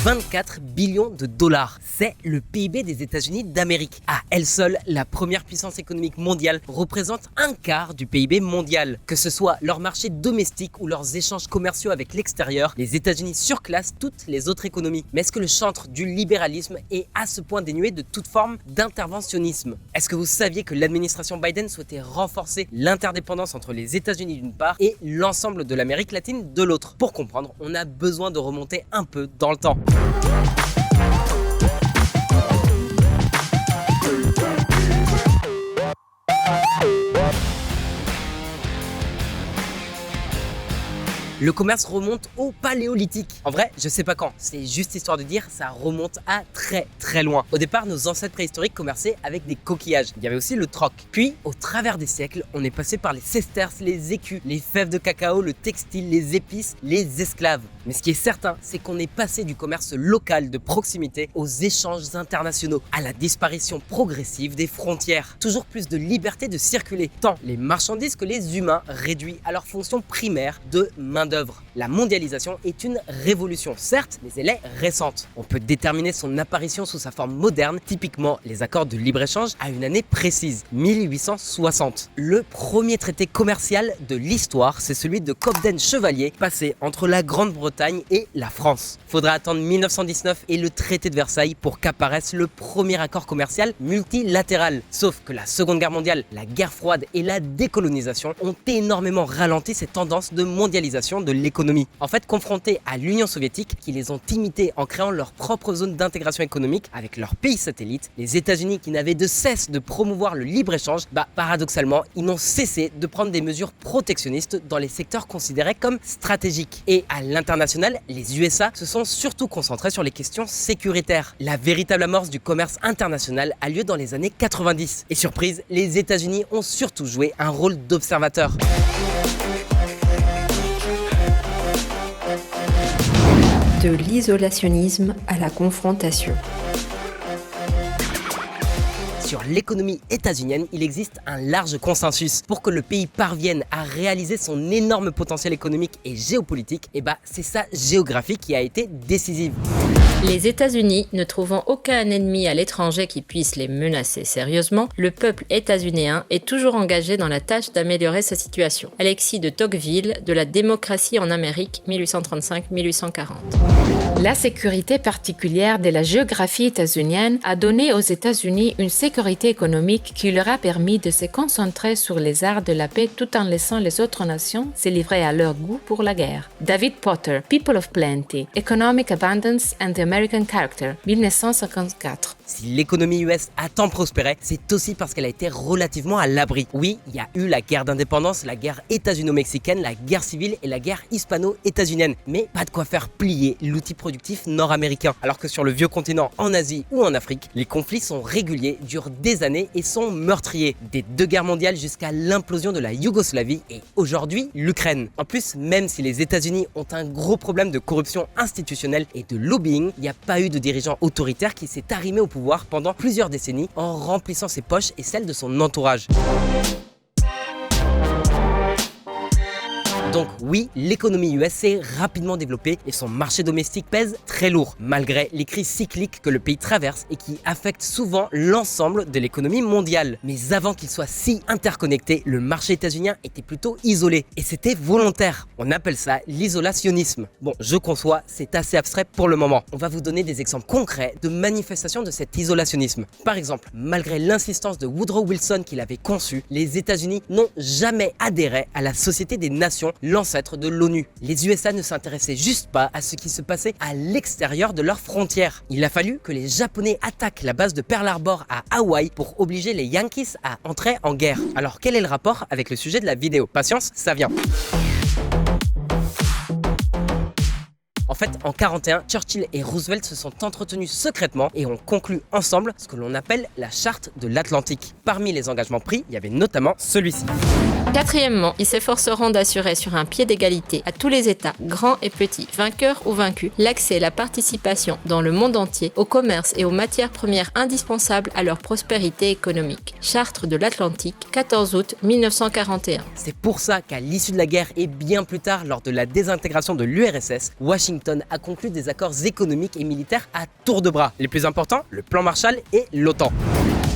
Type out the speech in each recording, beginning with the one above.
24 billions de dollars. C'est le PIB des États-Unis d'Amérique. À elle seule, la première puissance économique mondiale représente un quart du PIB mondial. Que ce soit leur marché domestique ou leurs échanges commerciaux avec l'extérieur, les États-Unis surclassent toutes les autres économies. Mais est-ce que le chantre du libéralisme est à ce point dénué de toute forme d'interventionnisme? Est-ce que vous saviez que l'administration Biden souhaitait renforcer l'interdépendance entre les États-Unis d'une part et l'ensemble de l'Amérique latine de l'autre? Pour comprendre, on a besoin de remonter un peu dans le temps. Le commerce remonte au Paléolithique. En vrai, je sais pas quand, c'est juste histoire de dire, ça remonte à très loin. Au départ, nos ancêtres préhistoriques commerçaient avec des coquillages. Il y avait aussi le troc. Puis, au travers des siècles, on est passé par les sesterces, les écus, les fèves de cacao, le textile, les épices, les esclaves. Mais ce qui est certain, c'est qu'on est passé du commerce local de proximité aux échanges internationaux, à la disparition progressive des frontières. Toujours plus de liberté de circuler, tant les marchandises que les humains réduits à leur fonction primaire de main-d'œuvre. La mondialisation est une révolution, certes, mais elle est récente. On peut déterminer son apparition sous sa forme moderne, typiquement les accords de libre-échange, à une année précise, 1860. Le premier traité commercial de l'histoire, c'est celui de Cobden-Chevalier, passé entre la Grande-Bretagne et la France. Faudra attendre 1919 et le traité de Versailles pour qu'apparaisse le premier accord commercial multilatéral. Sauf que la Seconde Guerre mondiale, la guerre froide et la décolonisation ont énormément ralenti ces tendances de mondialisation de l'économie. En fait, confrontés à l'Union soviétique qui les ont imités en créant leur propre zone d'intégration économique avec leurs pays satellites, les États-Unis qui n'avaient de cesse de promouvoir le libre-échange, paradoxalement, ils n'ont cessé de prendre des mesures protectionnistes dans les secteurs considérés comme stratégiques. Et à l'international, les USA se sont surtout concentrés sur les questions sécuritaires. La véritable amorce du commerce international a lieu dans les années 90. Et surprise, les États-Unis ont surtout joué un rôle d'observateur. De l'isolationnisme à la confrontation. Sur l'économie états-unienne, il existe un large consensus. Pour que le pays parvienne à réaliser son énorme potentiel économique et géopolitique, c'est sa géographie qui a été décisive. Les États-Unis, ne trouvant aucun ennemi à l'étranger qui puisse les menacer sérieusement, le peuple états-unéen est toujours engagé dans la tâche d'améliorer sa situation. Alexis de Tocqueville, de la démocratie en Amérique, 1835-1840. La sécurité particulière de la géographie états-unienne a donné aux États-Unis une sécurité économique qui leur a permis de se concentrer sur les arts de la paix tout en laissant les autres nations se livrer à leur goût pour la guerre. David Potter, People of Plenty, Economic Abundance and the American Character, 1954. Si l'économie US a tant prospéré, c'est aussi parce qu'elle a été relativement à l'abri. Oui, il y a eu la guerre d'indépendance, la guerre états-uno-mexicaine, la guerre civile et la guerre hispano-états-unienne. Mais pas de quoi faire plier l'outil productif nord-américain. Alors que sur le vieux continent, en Asie ou en Afrique, les conflits sont réguliers, durent des années et sont meurtriers. Des deux guerres mondiales jusqu'à l'implosion de la Yougoslavie et aujourd'hui l'Ukraine. En plus, même si les États-Unis ont un gros problème de corruption institutionnelle et de lobbying, il n'y a pas eu de dirigeant autoritaire qui s'est arrimé au pouvoir pendant plusieurs décennies en remplissant ses poches et celles de son entourage. Donc oui, l'économie US s'est rapidement développée et son marché domestique pèse très lourd, malgré les crises cycliques que le pays traverse et qui affectent souvent l'ensemble de l'économie mondiale. Mais avant qu'il soit si interconnecté, le marché états-unien était plutôt isolé et c'était volontaire. On appelle ça l'isolationnisme. Bon, je conçois, c'est assez abstrait pour le moment. On va vous donner des exemples concrets de manifestations de cet isolationnisme. Par exemple, malgré l'insistance de Woodrow Wilson qu'il avait conçu, les États-Unis n'ont jamais adhéré à la Société des Nations, l'ancêtre de l'ONU. Les USA ne s'intéressaient juste pas à ce qui se passait à l'extérieur de leurs frontières. Il a fallu que les Japonais attaquent la base de Pearl Harbor à Hawaï pour obliger les Yankees à entrer en guerre. Alors quel est le rapport avec le sujet de la vidéo? Patience, ça vient. En fait, en 1941, Churchill et Roosevelt se sont entretenus secrètement et ont conclu ensemble ce que l'on appelle la charte de l'Atlantique. Parmi les engagements pris, il y avait notamment celui-ci. Quatrièmement, ils s'efforceront d'assurer sur un pied d'égalité à tous les États, grands et petits, vainqueurs ou vaincus, l'accès et la participation dans le monde entier au commerce et aux matières premières indispensables à leur prospérité économique. Charte de l'Atlantique, 14 août 1941. C'est pour ça qu'à l'issue de la guerre et bien plus tard lors de la désintégration de l'URSS, Washington Washington a conclu des accords économiques et militaires à tour de bras. Les plus importants, le plan Marshall et l'OTAN.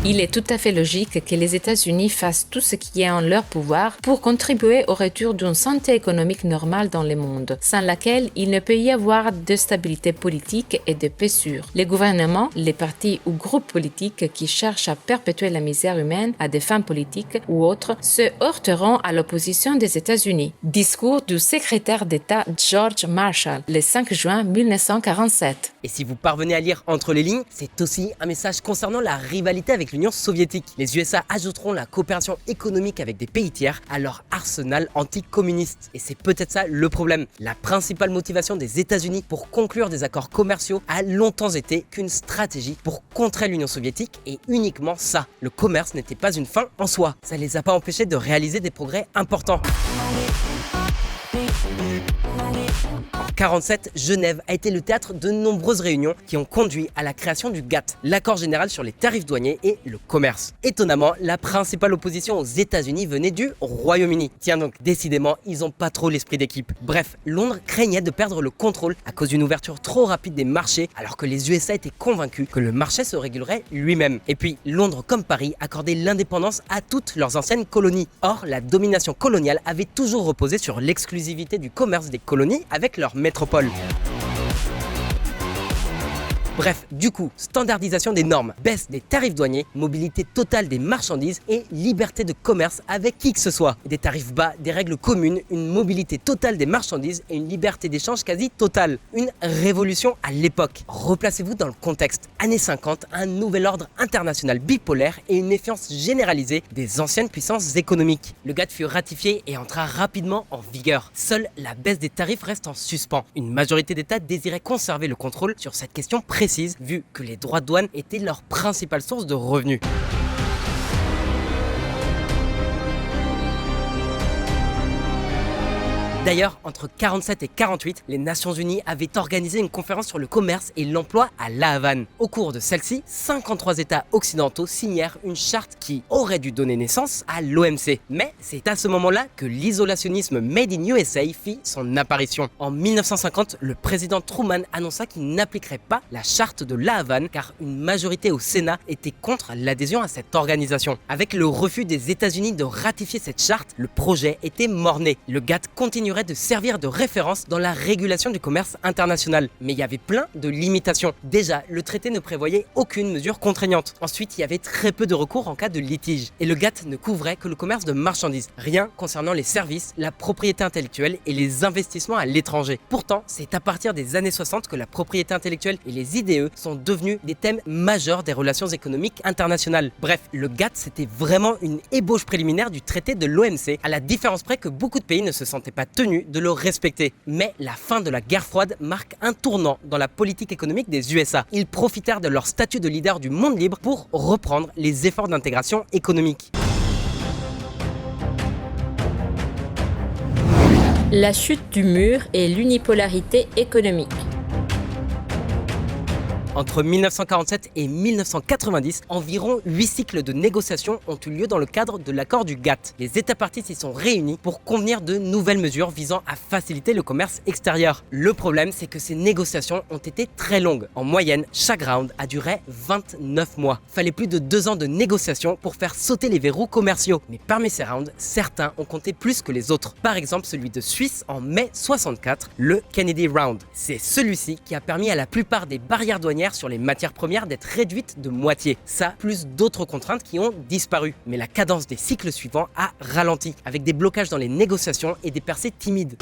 Il est tout à fait logique que les États-Unis fassent tout ce qui est en leur pouvoir pour contribuer au retour d'une santé économique normale dans le monde, sans laquelle il ne peut y avoir de stabilité politique et de paix sûre. Les gouvernements, les partis ou groupes politiques qui cherchent à perpétuer la misère humaine à des fins politiques ou autres se heurteront à l'opposition des États-Unis. Discours du secrétaire d'État George Marshall, le 5 juin 1947. Et si vous parvenez à lire entre les lignes, c'est aussi un message concernant la rivalité avec l'Union soviétique. Les USA ajouteront la coopération économique avec des pays tiers à leur arsenal anticommuniste. Et c'est peut-être ça le problème. La principale motivation des États-Unis pour conclure des accords commerciaux a longtemps été qu'une stratégie pour contrer l'Union soviétique et uniquement ça. Le commerce n'était pas une fin en soi. Ça les a pas empêchés de réaliser des progrès importants. En 1947, Genève a été le théâtre de nombreuses réunions qui ont conduit à la création du GATT, l'accord général sur les tarifs douaniers et le commerce. Étonnamment, la principale opposition aux États-Unis venait du Royaume-Uni. Tiens donc, décidément, ils ont pas trop l'esprit d'équipe. Bref, Londres craignait de perdre le contrôle à cause d'une ouverture trop rapide des marchés, alors que les USA étaient convaincus que le marché se régulerait lui-même. Et puis, Londres comme Paris accordaient l'indépendance à toutes leurs anciennes colonies. Or, la domination coloniale avait toujours reposé sur l'exclusivité du commerce des colonies avec leur métropole. Bref, du coup, standardisation des normes, baisse des tarifs douaniers, mobilité totale des marchandises et liberté de commerce avec qui que ce soit. Des tarifs bas, des règles communes, une mobilité totale des marchandises et une liberté d'échange quasi totale. Une révolution à l'époque. Replacez-vous dans le contexte. Années 50, un nouvel ordre international bipolaire et une méfiance généralisée des anciennes puissances économiques. Le GATT fut ratifié et entra rapidement en vigueur. Seule la baisse des tarifs reste en suspens. Une majorité d'États désirait conserver le contrôle sur cette question précise, vu que les droits de douane étaient leur principale source de revenus. D'ailleurs, entre 47 et 48, les Nations Unies avaient organisé une conférence sur le commerce et l'emploi à La Havane. Au cours de celle-ci, 53 États occidentaux signèrent une charte qui aurait dû donner naissance à l'OMC. Mais c'est à ce moment-là que l'isolationnisme Made in USA fit son apparition. En 1950, le président Truman annonça qu'il n'appliquerait pas la charte de La Havane car une majorité au Sénat était contre l'adhésion à cette organisation. Avec le refus des États-Unis de ratifier cette charte, le projet était mort-né. Le GATT continuerait de servir de référence dans la régulation du commerce international. Mais il y avait plein de limitations. Déjà, le traité ne prévoyait aucune mesure contraignante. Ensuite, il y avait très peu de recours en cas de litige. Et le GATT ne couvrait que le commerce de marchandises. Rien concernant les services, la propriété intellectuelle et les investissements à l'étranger. Pourtant, c'est à partir des années 60 que la propriété intellectuelle et les IDE sont devenus des thèmes majeurs des relations économiques internationales. Bref, le GATT, c'était vraiment une ébauche préliminaire du traité de l'OMC, à la différence près que beaucoup de pays ne se sentaient pas tenus de le respecter. Mais la fin de la guerre froide marque un tournant dans la politique économique des USA. Ils profitèrent de leur statut de leader du monde libre pour reprendre les efforts d'intégration économique. La chute du mur et l'unipolarité économique. Entre 1947 et 1990, environ 8 cycles de négociations ont eu lieu dans le cadre de l'accord du GATT. Les États parties s'y sont réunis pour convenir de nouvelles mesures visant à faciliter le commerce extérieur. Le problème, c'est que ces négociations ont été très longues. En moyenne, chaque round a duré 29 mois. Fallait plus de 2 ans de négociations pour faire sauter les verrous commerciaux. Mais parmi ces rounds, certains ont compté plus que les autres. Par exemple, celui de Suisse en mai 64, le Kennedy Round. C'est celui-ci qui a permis à la plupart des barrières douanières sur les matières premières d'être réduites de moitié. Ça, plus d'autres contraintes qui ont disparu. Mais la cadence des cycles suivants a ralenti, avec des blocages dans les négociations et des percées timides.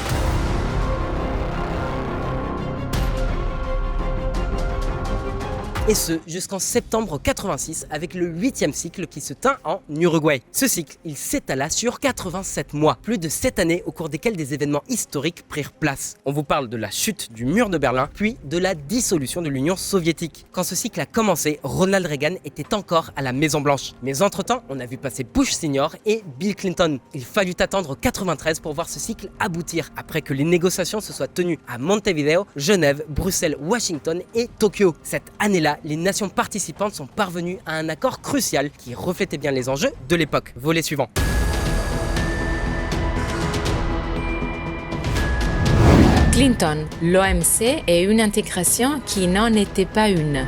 Et ce, jusqu'en septembre 86 avec le 8e cycle qui se tint en Uruguay. Ce cycle, il s'étala sur 87 mois, plus de 7 années au cours desquelles des événements historiques prirent place. On vous parle de la chute du mur de Berlin, puis de la dissolution de l'Union soviétique. Quand ce cycle a commencé, Ronald Reagan était encore à la Maison Blanche. Mais entre-temps, on a vu passer Bush Senior et Bill Clinton. Il fallut attendre 93 pour voir ce cycle aboutir, après que les négociations se soient tenues à Montevideo, Genève, Bruxelles, Washington et Tokyo. Cette année-là, les nations participantes sont parvenues à un accord crucial qui reflétait bien les enjeux de l'époque. Volet suivant. Clinton, l'OMC et une intégration qui n'en était pas une.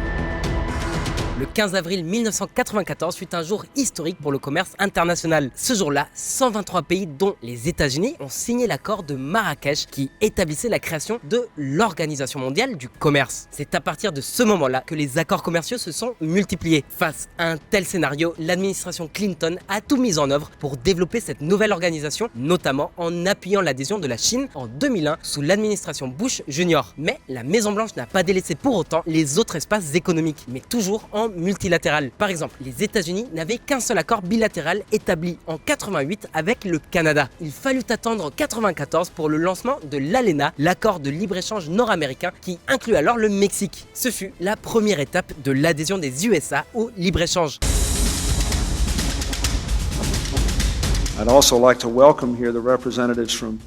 Le 15 avril 1994 fut un jour historique pour le commerce international. Ce jour-là, 123 pays, dont les États-Unis, ont signé l'accord de Marrakech qui établissait la création de l'Organisation mondiale du commerce. C'est à partir de ce moment-là que les accords commerciaux se sont multipliés. Face à un tel scénario, l'administration Clinton a tout mis en œuvre pour développer cette nouvelle organisation, notamment en appuyant l'adhésion de la Chine en 2001 sous l'administration Bush Jr. Mais la Maison-Blanche n'a pas délaissé pour autant les autres espaces économiques, mais toujours en multilatéral. Par exemple, les États-Unis n'avaient qu'un seul accord bilatéral établi en 88 avec le Canada. Il fallut attendre 94 pour le lancement de l'ALENA, l'accord de libre-échange nord-américain qui inclut alors le Mexique. Ce fut la première étape de l'adhésion des USA au libre-échange. I'd also like to welcome here the representatives from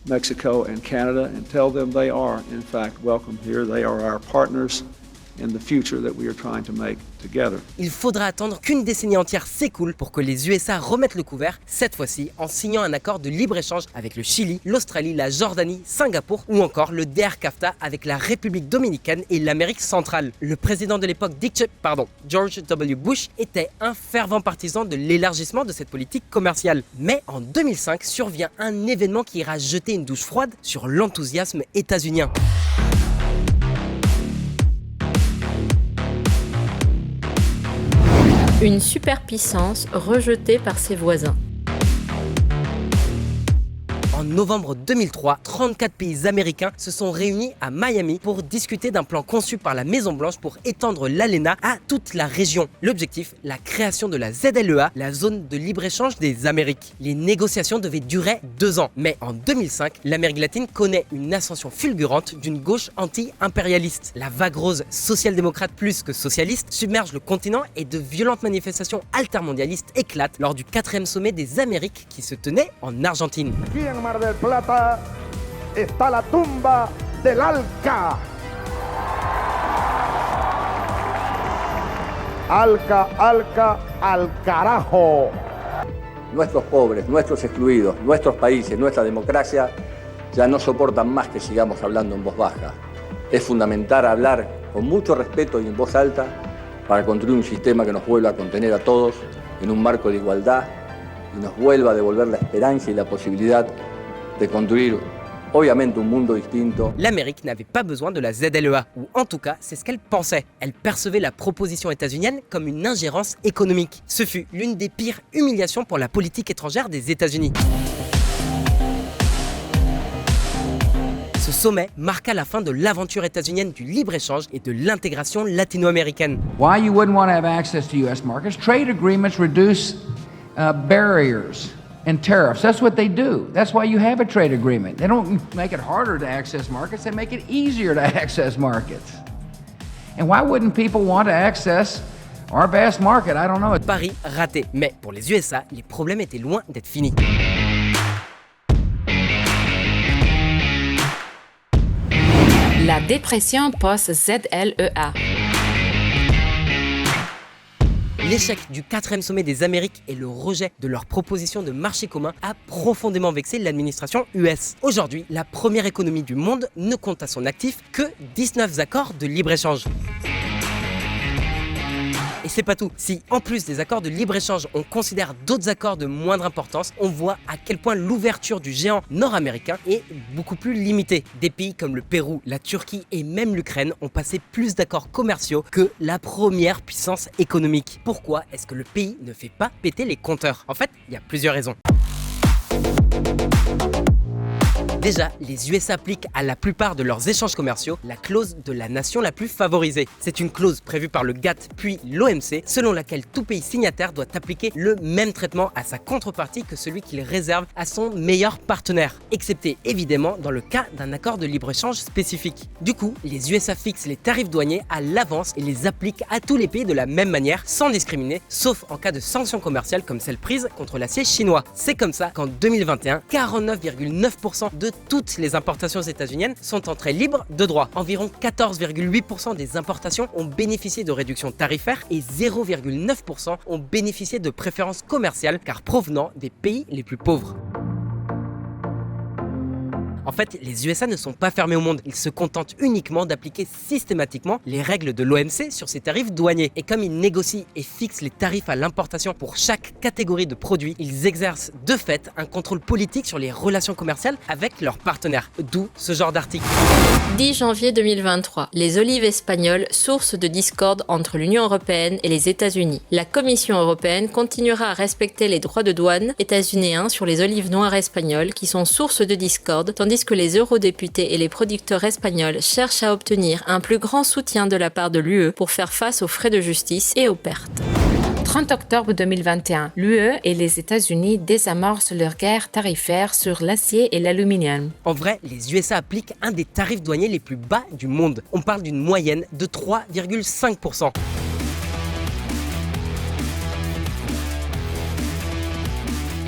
Mexico and Canada and tell them they are, in fact, welcome here. They are our partners in the future that we are trying to make together. Il faudra attendre qu'une décennie entière s'écoule pour que les USA remettent le couvert, cette fois-ci en signant un accord de libre-échange avec le Chili, l'Australie, la Jordanie, Singapour ou encore le DRCAFTA avec la République dominicaine et l'Amérique centrale. Le président de l'époque George W. Bush était un fervent partisan de l'élargissement de cette politique commerciale. Mais en 2005 survient un événement qui ira jeter une douche froide sur l'enthousiasme états-unien. Une superpuissance rejetée par ses voisins. En novembre 2003, 34 pays américains se sont réunis à Miami pour discuter d'un plan conçu par la Maison-Blanche pour étendre l'ALENA à toute la région. L'objectif, la création de la ZLEA, la zone de libre-échange des Amériques. Les négociations devaient durer 2 ans, mais en 2005, l'Amérique latine connaît une ascension fulgurante d'une gauche anti-impérialiste. La vague rose social-démocrate plus que socialiste submerge le continent et de violentes manifestations altermondialistes éclatent lors du 4e sommet des Amériques qui se tenait en Argentine. Mar del Plata está la tumba del Alca. Alca, Alca, al carajo. Nuestros pobres, nuestros excluidos, nuestros países, nuestra democracia ya no soportan más que sigamos hablando en voz baja. Es fundamental hablar con mucho respeto y en voz alta para construir un sistema que nos vuelva a contener a todos en un marco de igualdad y nos vuelva a devolver la esperanza y la posibilidad de construire, obviamente, un mundo distinto. L'Amérique n'avait pas besoin de la ZLEA, ou en tout cas, c'est ce qu'elle pensait. Elle percevait la proposition états-unienne comme une ingérence économique. Ce fut l'une des pires humiliations pour la politique étrangère des États-Unis. Ce sommet marqua la fin de l'aventure états-unienne du libre-échange et de l'intégration latino-américaine. Why you wouldn't want to have access to U.S. markets? Trade agreements reduce barriers and tariffs. That's what they do. That's why you have a trade agreement. They don't make it harder to access markets, they make it easier to access markets. And why wouldn't people want to access our vast market? I don't know. Paris raté. Mais pour les USA, les problèmes étaient loin d'être finis. La dépression post-ZLEA. L'échec du 4e sommet des Amériques et le rejet de leur proposition de marché commun a profondément vexé l'administration US. Aujourd'hui, la première économie du monde ne compte à son actif que 19 accords de libre-échange. Et c'est pas tout. Si, en plus des accords de libre-échange, on considère d'autres accords de moindre importance, on voit à quel point l'ouverture du géant nord-américain est beaucoup plus limitée. Des pays comme le Pérou, la Turquie et même l'Ukraine ont passé plus d'accords commerciaux que la première puissance économique. Pourquoi est-ce que le pays ne fait pas péter les compteurs? En fait, il y a plusieurs raisons. Déjà, les USA appliquent à la plupart de leurs échanges commerciaux la clause de la nation la plus favorisée. C'est une clause prévue par le GATT puis l'OMC, selon laquelle tout pays signataire doit appliquer le même traitement à sa contrepartie que celui qu'il réserve à son meilleur partenaire, excepté évidemment dans le cas d'un accord de libre-échange spécifique. Du coup, les USA fixent les tarifs douaniers à l'avance et les appliquent à tous les pays de la même manière, sans discriminer, sauf en cas de sanctions commerciales comme celle prise contre l'acier chinois. C'est comme ça qu'en 2021, 49,9% de toutes les importations états-uniennes sont entrées libres de droit. Environ 14,8% des importations ont bénéficié de réductions tarifaires et 0,9% ont bénéficié de préférences commerciales car provenant des pays les plus pauvres. En fait, les USA ne sont pas fermés au monde. Ils se contentent uniquement d'appliquer systématiquement les règles de l'OMC sur ces tarifs douaniers. Et comme ils négocient et fixent les tarifs à l'importation pour chaque catégorie de produits, ils exercent de fait un contrôle politique sur les relations commerciales avec leurs partenaires. D'où ce genre d'article. 10 janvier 2023. Les olives espagnoles, source de discorde entre l'Union européenne et les États-Unis. La Commission européenne continuera à respecter les droits de douane états-uniens sur les olives noires espagnoles qui sont source de discorde, tandis que les eurodéputés et les producteurs espagnols cherchent à obtenir un plus grand soutien de la part de l'UE pour faire face aux frais de justice et aux pertes. 30 octobre 2021, l'UE et les États-Unis désamorcent leur guerre tarifaire sur l'acier et l'aluminium. En vrai, les USA appliquent un des tarifs douaniers les plus bas du monde. On parle d'une moyenne de 3,5%.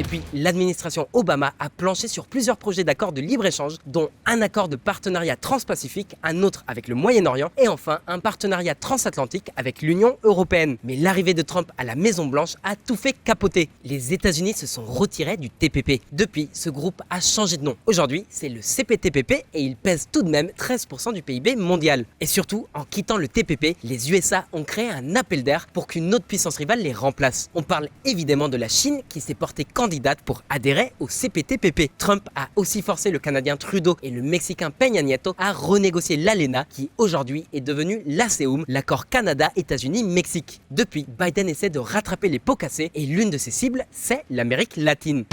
Et puis, l'administration Obama a planché sur plusieurs projets d'accords de libre-échange, dont un accord de partenariat transpacifique, un autre avec le Moyen-Orient et enfin un partenariat transatlantique avec l'Union européenne. Mais l'arrivée de Trump à la Maison-Blanche a tout fait capoter. Les États-Unis se sont retirés du TPP. Depuis, ce groupe a changé de nom. Aujourd'hui, c'est le CPTPP et il pèse tout de même 13% du PIB mondial. Et surtout, en quittant le TPP, les USA ont créé un appel d'air pour qu'une autre puissance rivale les remplace. On parle évidemment de la Chine qui s'est portée candidate pour adhérer au CPTPP. Trump a aussi forcé le Canadien Trudeau et le Mexicain Peña Nieto à renégocier l'ALENA qui aujourd'hui est devenu l'ASEUM, l'accord Canada-États-Unis-Mexique. Depuis, Biden essaie de rattraper les pots cassés et l'une de ses cibles, c'est l'Amérique latine.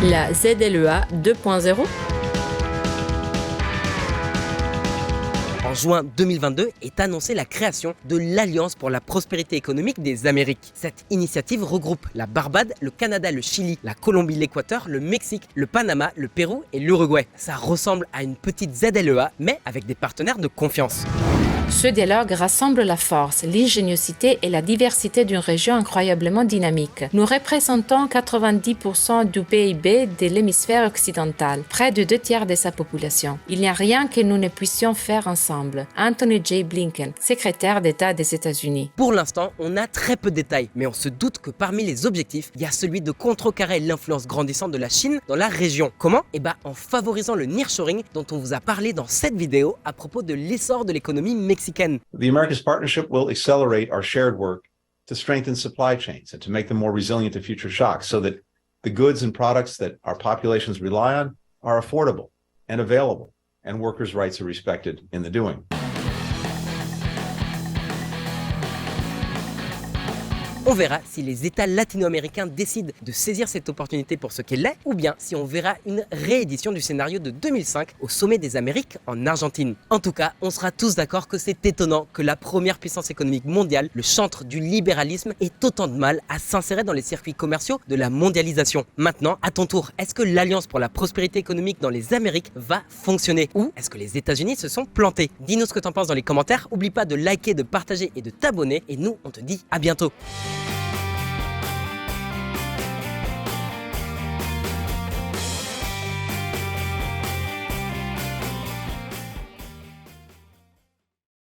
La ZLEA 2.0. En juin 2022 est annoncée la création de l'Alliance pour la prospérité économique des Amériques. Cette initiative regroupe la Barbade, le Canada, le Chili, la Colombie, l'Équateur, le Mexique, le Panama, le Pérou et l'Uruguay. Ça ressemble à une petite ZLEA, mais avec des partenaires de confiance. Ce dialogue rassemble la force, l'ingéniosité et la diversité d'une région incroyablement dynamique. Nous représentons 90% du PIB de l'hémisphère occidental, près de 2/3 de sa population. Il n'y a rien que nous ne puissions faire ensemble. Anthony J. Blinken, secrétaire d'État des États-Unis. Pour l'instant, on a très peu de détails, mais on se doute que parmi les objectifs, il y a celui de contrecarrer l'influence grandissante de la Chine dans la région. Comment ? En favorisant le nearshoring dont on vous a parlé dans cette vidéo à propos de l'essor de l'économie mexicaine. The Americas Partnership will accelerate our shared work to strengthen supply chains and to make them more resilient to future shocks so that the goods and products that our populations rely on are affordable and available, and workers' rights are respected in the doing. On verra si les États latino-américains décident de saisir cette opportunité pour ce qu'elle est, ou bien si on verra une réédition du scénario de 2005 au sommet des Amériques en Argentine. En tout cas, on sera tous d'accord que c'est étonnant que la première puissance économique mondiale, le chantre du libéralisme, ait autant de mal à s'insérer dans les circuits commerciaux de la mondialisation. Maintenant, à ton tour, est-ce que l'Alliance pour la prospérité économique dans les Amériques va fonctionner? Ou est-ce que les États-Unis se sont plantés? Dis-nous ce que t'en penses dans les commentaires, oublie pas de liker, de partager et de t'abonner, et nous, on te dit à bientôt.